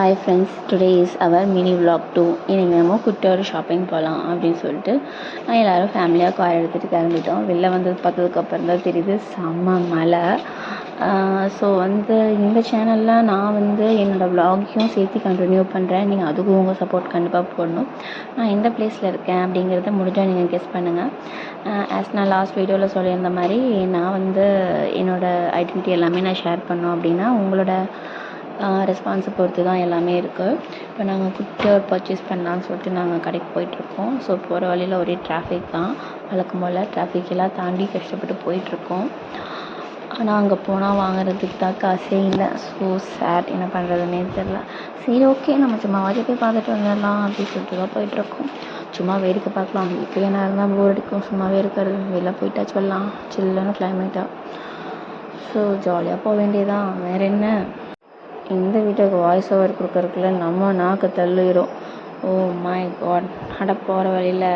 Hi friends, today is our mini vlog 2. இன்றைக்கி நம்ம குட்டி ஒரு ஷாப்பிங் போகலாம் அப்படின்னு சொல்லிட்டு நான் எல்லோரும் ஃபேமிலியாக கார் எடுத்துகிட்டு கிளம்பிட்டோம். வெளில வந்து பார்த்ததுக்கப்புறம் தான் தெரியுது செம்ம மழை. ஸோ இந்த சேனலில் நான் என்னோடய vlogகையும் சேர்த்து கண்டினியூ பண்ணுறேன். நீங்கள் அதுக்கும் உங்கள் சப்போர்ட் கண்டிப்பாக போடணும். நான் எந்த பிளேஸில் இருக்கேன் அப்படிங்கிறத முடிஞ்சால் நீங்கள் கெஸ் பண்ணுங்கள். ஆஸ் நான் லாஸ்ட் வீடியோவில் சொல்லியிருந்த மாதிரி நான் என்னோடய ஐடென்டிட்டி எல்லாமே நான் ஷேர் பண்ணோம் அப்படின்னா உங்களோட ரெஸ்பான்ஸை பொறுத்து தான் எல்லாமே இருக்குது. இப்போ நாங்கள் குட்டியாக ஒரு பர்ச்சேஸ் பண்ணலான்னு சொல்லிட்டு நாங்கள் கடைக்கு போயிட்டுருக்கோம். ஸோ போகிற வழியில் ஒரே டிராஃபிக் தான். வழக்கம் போல் டிராஃபிக் எல்லாம் தாண்டி கஷ்டப்பட்டு போயிட்டுருக்கோம். ஆனால் அங்கே போனால் வாங்குறதுக்கு தான் காசே இல்லை. ஸோ சேட், என்ன பண்ணுறதுன்னே தெரில. சரி, ஓகே, நம்ம சும்மாவாச்சும் போய் பார்த்துட்டு வந்துடலாம் அப்படின்னு சொல்லிட்டு தான் போயிட்டுருக்கோம். சும்மா வேடிக்கை பார்க்கலாம். வீட்டில் என்ன இருந்தால் போர் அடிக்கும், சும்மாவே இருக்கிறது. வெளில போயிட்டாச்சு வரலாம், சில்லுன்னு கிளைமேட்டாக. ஸோ ஜாலியாக போக வேண்டியதான், வேறு என்ன. இந்த வீட்டுக்கு வாய்ஸ் ஓவர் கொடுக்கறதுக்குள்ள நம்ம நாக்கு தள்ளிடும். Oh my God. போகிற வழியில்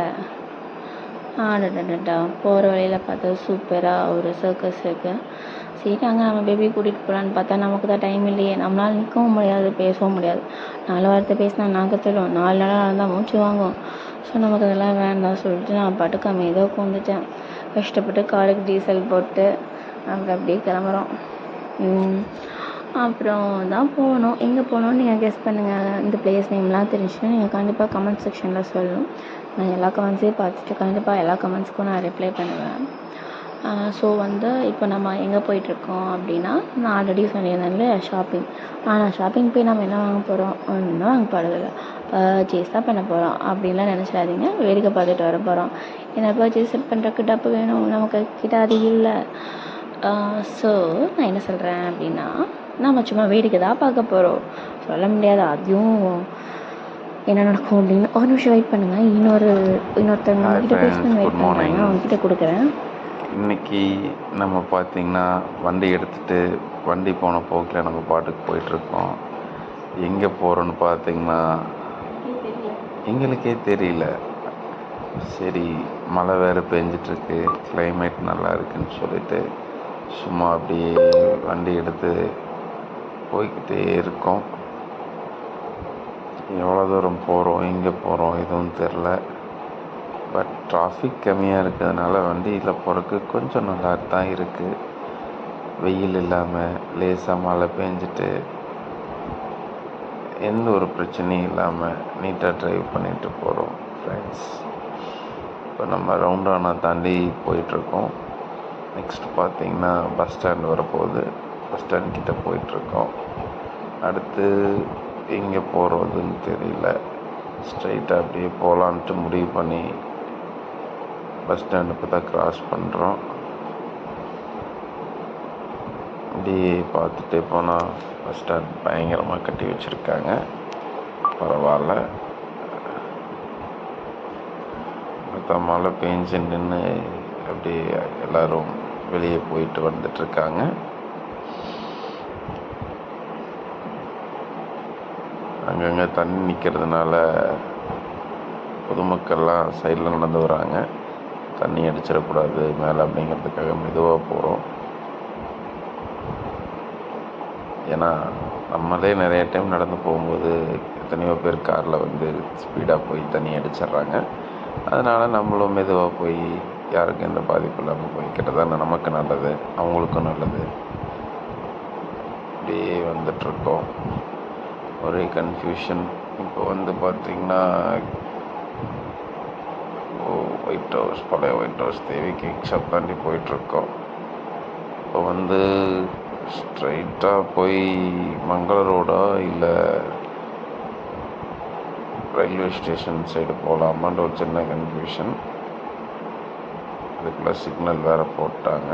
போகிற வழியில் பார்த்தா சூப்பராக ஒரு சர்க்கஸ் இருக்குது. சரி, அங்கே நம்ம பேபி கூட்டிகிட்டு போகலான்னு பார்த்தா நமக்கு தான் டைம் இல்லையே. நம்மளால் நிற்கவும் முடியாது, பேசவும் முடியாது. 4 வாரத்தை பேசினா நாக்கு தள்ளும், 4 நாளாக நடந்தால் மூச்சு வாங்கும். ஸோ நமக்கு அதெல்லாம் வேண்டாம் சொல்லிட்டு நான் பாட்டுக்கு அமைதியாக உட்காந்துட்டேன். கஷ்டப்பட்டு காருக்கு டீசல் போட்டு அப்புறம் அப்படியே கிளம்புறோம். அப்புறம் தான் போகணும். எங்கே போகணுன்னு நீங்கள் கெஸ் பண்ணுங்கள். இந்த பிளேஸ் நேம்லாம் தெரிஞ்சுன்னா நீங்கள் கண்டிப்பாக கமெண்ட் செக்ஷனில் சொல்லணும். நான் எல்லா கமெண்ட்ஸையும் பார்த்துட்டு கண்டிப்பாக எல்லா கமெண்ட்ஸ்க்கும் நான் ரிப்ளை பண்ணுவேன். ஸோ இப்போ நம்ம எங்கே போயிட்டுருக்கோம் அப்படின்னா, நான் ஆல்ரெடி சொல்லியிருந்தேன்ல ஷாப்பிங். ஆனால் ஷாப்பிங் போய் நம்ம என்ன வாங்க போகிறோம், ஒன்றும் வாங்க போகிறதில்ல, பர்ச்சேஸ் தான் பண்ண போகிறோம் அப்படின்லாம் நினச்சிடாதீங்க. வேடிக்கை பார்த்துட்டு வர போகிறோம். ஏன்னா பர்ச்சேஸ் பண்ணுறதுக்கு டப்பு வேணும், நமக்கு கிட்ட அது இல்லை. ஸோ நான் என்ன சொல்கிறேன் அப்படின்னா, நம்ம சும்மா வேடிக்கை தான் பார்க்க போகிறோம். சொல்ல முடியாது அதுவும் என்ன நடக்கும் அப்படின்னு. ஒரு நிமிஷம் வெயிட் பண்ணுங்கள். இன்னொருத்தவங்க கிட்ட பேசணும், வெயிட் பண்ணுறாங்க, அவங்ககிட்ட கொடுக்குறேன். இன்றைக்கி நம்ம பார்த்திங்கன்னா வண்டி எடுத்துகிட்டு வண்டி போன போக்கில் நம்ம பாட்டுக்கு போயிட்டுருக்கோம். எங்கே போகிறோன்னு பார்த்திங்கன்னா எங்களுக்கே தெரியல. சரி, மழை வேறு பெஞ்சிட்ருக்கு, கிளைமேட் நல்லா இருக்குன்னு சொல்லிட்டு சும்மா அப்படியே வண்டி எடுத்து போய்கிட்டே இருக்கோம். எவ்வளோ தூரம் போகிறோம், எங்கே போகிறோம் எதுவும் தெரில. பட் டிராஃபிக் கம்மியாக இருக்கிறதுனால வண்டியில் போகிறதுக்கு கொஞ்சம் நல்லா தான் இருக்குது. வெயில் இல்லாமல் லேசாக மழை பெஞ்சிட்டு எந்த ஒரு பிரச்சனையும் இல்லாமல் நீட்டாக ட்ரைவ் பண்ணிட்டு போகிறோம் ஃப்ரெண்ட்ஸ். இப்போ நம்ம ரவுண்டானா தாண்டி போயிட்டுருக்கோம். நெக்ஸ்ட் பார்த்திங்கன்னா பஸ் ஸ்டாண்ட் வரப்போகுது. பஸ் ஸ்டாண்ட் கிட்டே போயிட்டுருக்கோம். அடுத்து எங்கே போகிறதுன்னு தெரியல. ஸ்ட்ரைட்டாக அப்படியே போகலான்ட்டு முடிவு பண்ணி பஸ் ஸ்டாண்டு இப்போ தான் க்ராஸ் பண்ணுறோம். அப்படியே பார்த்துட்டே போனால் பஸ் ஸ்டாண்ட் பயங்கரமாக கட்டி வச்சுருக்காங்க. பரவாயில்ல. மற்ற மழை பெஞ்சு நின்று அப்படியே எல்லோரும் வெளியே போயிட்டு வந்துட்டுருக்காங்க. அங்கங்கே தண்ணி நிற்கிறதுனால பொதுமக்கள்லாம் சைடில் நடந்து வராங்க. தண்ணி அடிச்சிடக்கூடாது மேலே அப்படிங்கிறதுக்காக மெதுவாக போகிறோம். ஏன்னா நம்மளே நிறைய டைம் நடந்து போகும்போது எத்தனையோ பேர் காரில் ஸ்பீடாக போய் தண்ணி அடிச்சிட்றாங்க. அதனால் நம்மளும் மெதுவாக போய் யாருக்கும் எந்த பாதிப்பு இல்லாமல் போய்க்கிறது தானே நமக்கு நல்லது, அவங்களுக்கும் நல்லது. அப்படியே வந்துட்டுருக்கோம். ஒரே கன்ஃபியூஷன். இப்போ பார்த்திங்கன்னா ஒயிட் ஹவுஸ், பழைய ஒயிட் ஹவுஸ் தேவி கேக் ஷாப் தாண்டி போயிட்டுருக்கோம். இப்போ ஸ்ட்ரைட்டாக போய் மங்கள ரோடா இல்லை ரயில்வே ஸ்டேஷன் சைடு போகலாமான்ற ஒரு சின்ன கன்ஃபியூஷன். அதுக்குள்ளே சிக்னல் வேறு போட்டாங்க.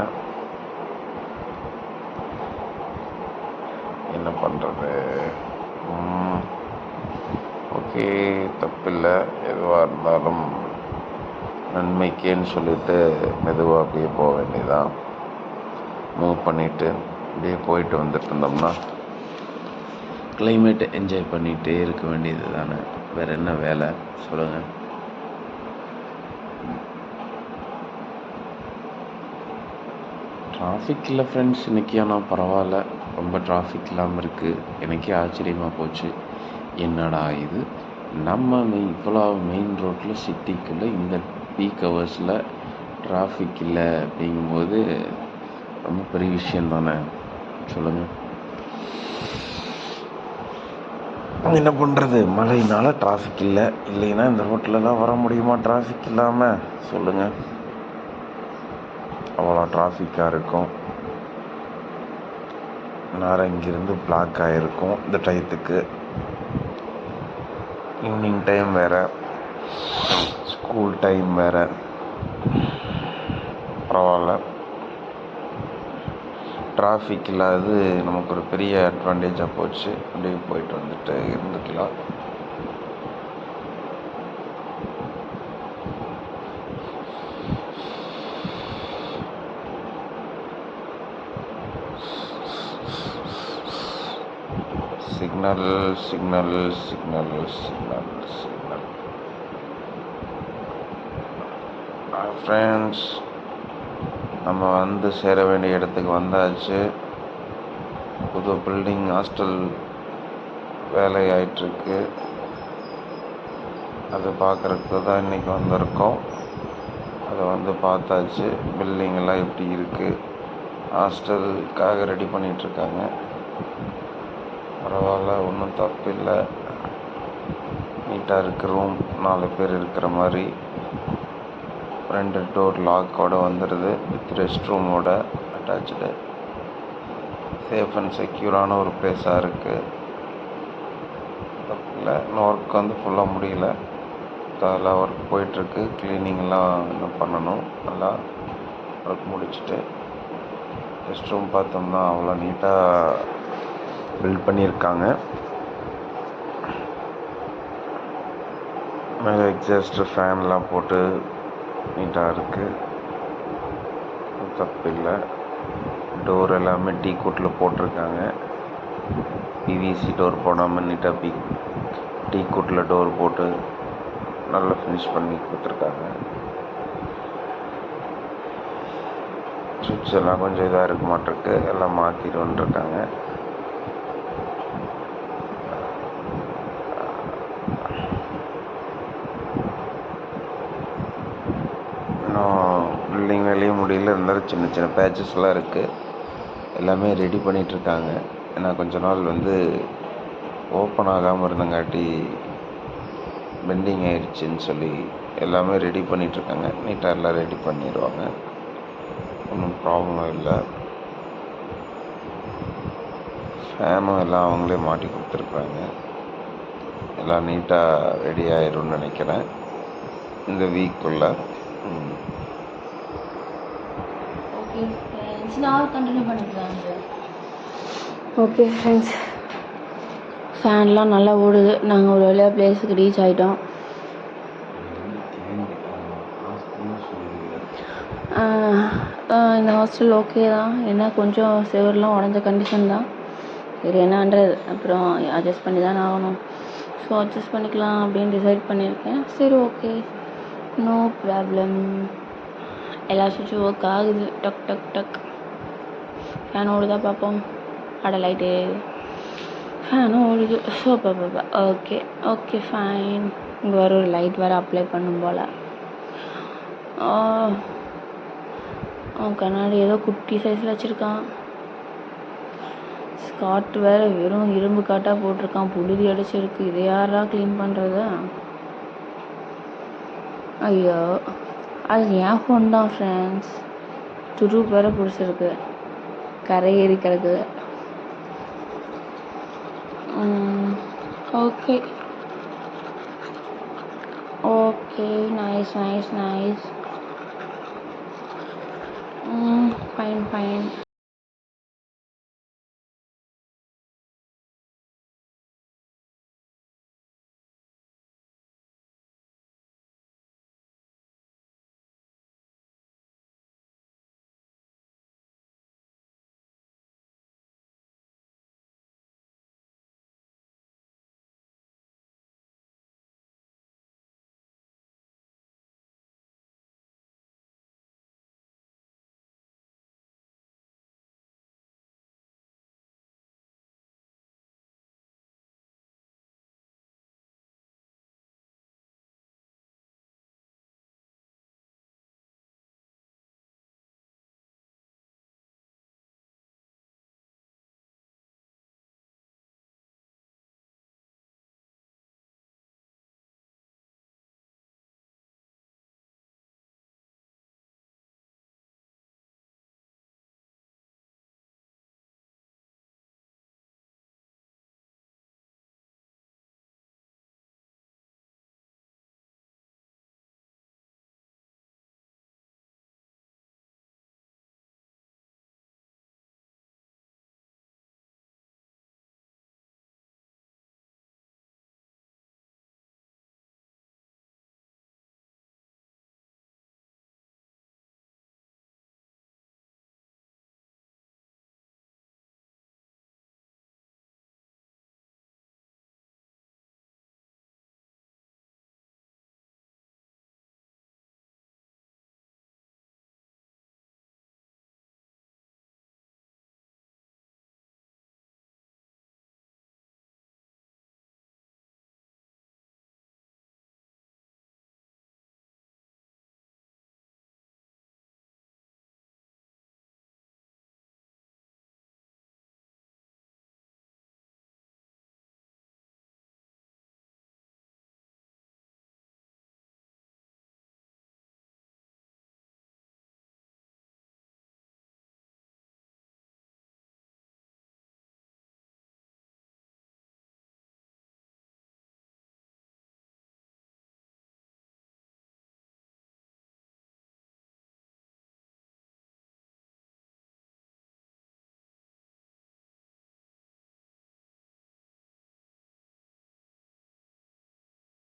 என்ன பண்ணுறது? ஓகே, தப்பில்லை. எதுவாக இருந்தாலும் நன்மைக்கேன்னு சொல்லிட்டு மெதுவாக அப்படியே போக வேண்டியதான். மூவ் பண்ணிவிட்டு அப்படியே போயிட்டு வந்துட்டு இருந்தோம்னா கிளைமேட்டை என்ஜாய் பண்ணிகிட்டே இருக்க வேண்டியது தானே. வேறு என்ன வேலை சொல்லுங்கள். டிராஃபிக் இல்லை ஃப்ரெண்ட்ஸ் இன்றைக்கி. ஆனால் பரவாயில்ல, ரொம்ப டிராஃபிக் இல்லாமல் இருக்குது. எனக்கே ஆச்சரியமாக போச்சு. என்னடா இது, நம்ம இவ்வளோ மெயின் ரோட்டில் சிட்டிக்குள்ளே இந்த பீக் ஹவர்ஸில் டிராஃபிக் இல்லை அப்படிங்கும்போது ரொம்ப பெரிய விஷயம் தானே சொல்லுங்கள். என்ன பண்ணுறது, மழையினால டிராஃபிக் இல்லை, இல்லைன்னா இந்த ரோட்லலாம் வர முடியுமா டிராஃபிக் இல்லாமல் சொல்லுங்கள். அவ்வளோ டிராஃபிக்காக இருக்கும். நேரம் இங்கேருந்து பிளாக் ஆகிருக்கும் இந்த டயத்துக்கு. ஈவினிங் டைம் வேறு, ஸ்கூல் டைம் வேறு. பரவாயில்ல, டிராஃபிக் இல்லாதது நமக்கு ஒரு பெரிய அட்வான்டேஜாக போச்சு. அப்படியே போயிட்டு வந்துட்டு இருந்துக்கலாம். Signal signal signal signal signal. Friends, நம்ம வந்து சேர வேண்டிய இடத்துக்கு வந்தாச்சு. புது பில்டிங் ஹாஸ்டல் வேலை ஆயிட்டுருக்கு. அது பார்க்குறதுக்கு தான் இன்றைக்கி வந்திருக்கோம். அதை வந்து பார்த்தாச்சு. பில்டிங் எல்லாம் எப்படி இருக்குது, ஹாஸ்டலுக்காக ரெடி பண்ணிகிட்ருக்காங்க. பரவாயில்ல, ஒன்றும் தப்பு இல்லை. நீட்டாக இருக்குது ரூம். 4 பேர் இருக்கிற மாதிரி. 2 டோர் லாக்கோடு வந்துடுது, வித் ரெஸ்ட் ரூமோட அட்டாச்சு. சேஃப் அண்ட் செக்யூரான ஒரு பிளேஸாக இருக்குது. தப்பு இல்லை. இன்னும் ஒர்க் வந்து ஃபுல்லாக முடியல, அதெல்லாம் ஒர்க் போயிட்டுருக்கு. க்ளீனிங்லாம் இன்னும் பண்ணணும். நல்லா ஒர்க் முடிச்சுட்டு ரெஸ்ட் ரூம் பார்த்தோம்னா அவ்வளோ நீட்டாக பில்ட் பண்ணியிருக்காங்க. மேலே எக்ஸாஸ்ட் ஃபேன்லாம் போட்டு நீட்டாக இருக்குது. தப்பு இல்லை. டோர் எல்லாமே டீ கோட்டில் போட்டிருக்காங்க. பிவிசி டோர் போடாமல் நீட்டாக டீ கோட்டில் டோர் போட்டு நல்லா ஃபினிஷ் பண்ணி கொடுத்துருக்காங்க. சுவிட்ச் எல்லாம் கொஞ்சம் இதாக இருக்க மாட்டிருக்கு, எல்லாம் மாற்றிட்டு வந்துருக்காங்க. இன்னும் பில்டிங் வேலையும் முடியல, இருந்தாலும் சின்ன சின்ன பேச்சஸ்லாம் இருக்குது. எல்லாமே ரெடி பண்ணிகிட்ருக்காங்க. ஏன்னா கொஞ்ச நாள் வந்து ஓப்பன் ஆகாமல் இருந்தங்காட்டி பெண்டிங் ஆயிடுச்சுன்னு சொல்லி எல்லாமே ரெடி பண்ணிகிட்ருக்காங்க. நீட்டாக எல்லாம் ரெடி பண்ணிடுவாங்க, ஒன்றும் ப்ராப்ளம் இல்லை. ஃபேனும் எல்லாம் அவங்களே மாட்டி கொடுத்துருக்குறாங்க. எல்லாம் நீட்டாக ரெடி ஆயிரும்னு நினைக்கிறேன் இந்த வீக்குள்ளே. ஓகே ஃப்ரெண்ட்ஸ், ஃபேன்லாம் நல்லா ஓடுது. நாங்கள் ஒரு வழியாக பிளேஸுக்கு ரீச் ஆகிட்டோம். இந்த ஹாஸ்டல் ஓகே தான், ஏன்னா கொஞ்சம் செவர்லாம் உடஞ்ச கண்டிஷன் தான். சரி என்னன்றது அப்புறம் அட்ஜஸ்ட் பண்ணி தானே ஆகணும். ஸோ அட்ஜஸ்ட் பண்ணிக்கலாம் அப்படின்னு டிசைட் பண்ணியிருக்கேன். சரி ஓகே, நோ ப்ராப்ளம். எல்லா சுவிட்சும் ஒர்க் ஆகுது. டக் டக் டக். ஃபேன் ஓடுதா பார்ப்போம். லைட்டு ஃபேனும் ஓடுது. ஸோ பாப்பா ஓகே ஓகே ஃபைன். இங்கே வேறு ஒரு லைட் வேறு அப்ளை பண்ணும் போல். அவன் கண்ணாடி ஏதோ குட்டி சைஸில் வச்சுருக்கான். ஸ்காட் வேறு வெறும் இரும்பு காட்டாக போட்டிருக்கான், புழுதி அடிச்சிருக்கு. இதை யாரா க்ளீன் பண்ணுறது? ஐயோ, அது என் ஃபோன் தான் ஃப்ரெண்ட்ஸ். துருப்பு வேறு பிடிச்சிருக்கு, கரை ஏறி கிடக்குது. Okay okay, nice nice nice. Fine fine.